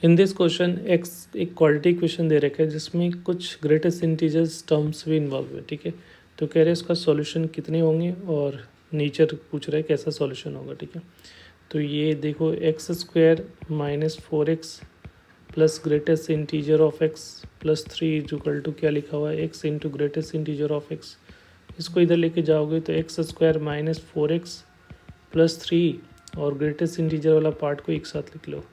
In this question x एक quality equation दे रखा है जिसमें कुछ ग्रेटेस्ट इंटीजर्स टर्म्स भी इन्वॉल्व है, ठीक है। तो कह रहे हैं इसका सॉल्यूशन कितने होंगे और नेचर पूछ रहा है कैसा सॉल्यूशन होगा, ठीक है। तो ये देखो x square minus 4x plus greatest integer of x plus 3 is equal to क्या लिखा हुआ है x into greatest integer of x। इसको इधर लेके जाओगे तो x square minus 4x plus 3 और ग्रेटेस्ट इंटीजर वाला पार्ट को एक साथ लिख लो।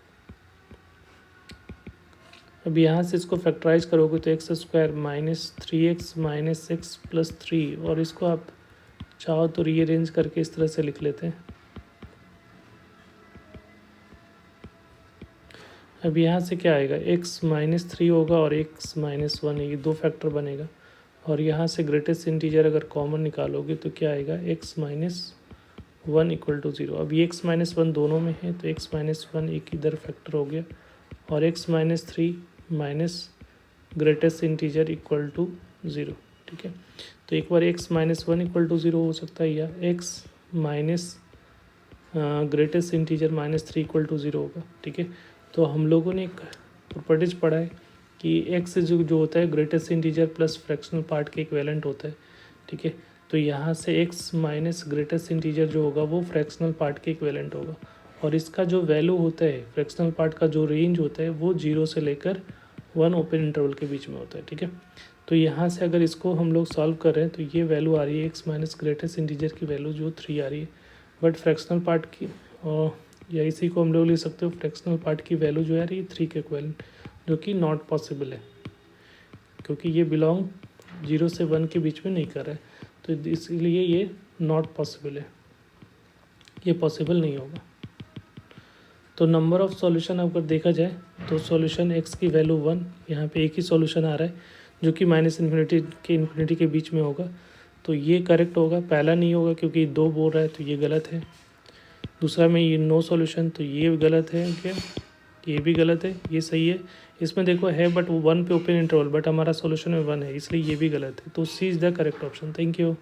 अब यहाँ से इसको फैक्टराइज करोगे तो x square minus 3x minus x plus 3 और इसको आप चाहो तो रीअरेंज करके इस तरह से लिख लेते हैं। अब यहाँ से क्या आएगा x माइनस 3 होगा और x माइनस 1, ये दो फैक्टर बनेगा। और यहाँ से ग्रेटेस्ट इंटीजर अगर कॉमन निकालोगे तो क्या आएगा x माइनस 1 इक्वल टू 0। अब ये x माइनस 1 दोनों में है तो x माइनस 1 एक इधर फैक्टर हो गया और x minus 3 minus greatest integer equal to 0, ठीक है। तो एक बार x माइनस 1 इक्वल टू 0 हो सकता है या x minus greatest integer minus 3 equal to 0 होगा, ठीक है। तो हम लोगों ने एक प्रॉपर्टीज पढ़ा है कि x जो होता है greatest integer plus fractional part के इक्विवेलेंट होता है, ठीक है। तो यहाँ से x माइनस ग्रेटेस्ट इंटीजर जो होगा वो फ्रैक्शनल पार्ट के इक्विवेलेंट होगा और इसका जो वैल्यू होता है फ्रैक्शनल पार्ट का जो रेंज होता है वो 0 से लेकर 1 ओपन इंटरवल के बीच में होता है, ठीक है। तो यहाँ से अगर इसको हम लोग सॉल्व कर रहे हैं तो ये वैल्यू आ रही है x माइनस ग्रेटेस्ट इंटीजर की वैल्यू जो 3 आ रही है, बट फ्रैक्शनल पार्ट की या इसी को हम लोग ले सकते हो फ्रैक्शनल पार्ट की वैल्यू जो है रही 3 के इक्विवेलेंट, जो कि नॉट पॉसिबल है क्योंकि ये बिलोंग 0 से 1 के बीच में नहीं कर रहा है, तो इसलिए ये नॉट पॉसिबल है, ये पॉसिबल नहीं होगा। तो नंबर ऑफ़ सॉल्यूशन अगर देखा जाए तो सॉल्यूशन x की वैल्यू 1, यहाँ पे एक ही सॉल्यूशन आ रहा है जो कि माइनस इन्फिनिटी के बीच में होगा, तो ये करेक्ट होगा। पहला नहीं होगा क्योंकि 2 बोल रहा है तो ये गलत है। दूसरा में ये नो सॉल्यूशन तो ये गलत है, क्या ये भी गलत है, ये सही है। इसमें देखो है बट 1 पे ओपन इंटरवल, बट हमारा सॉल्यूशन में 1 है इसलिए ये भी गलत है। तो C is the correct option. Thank you.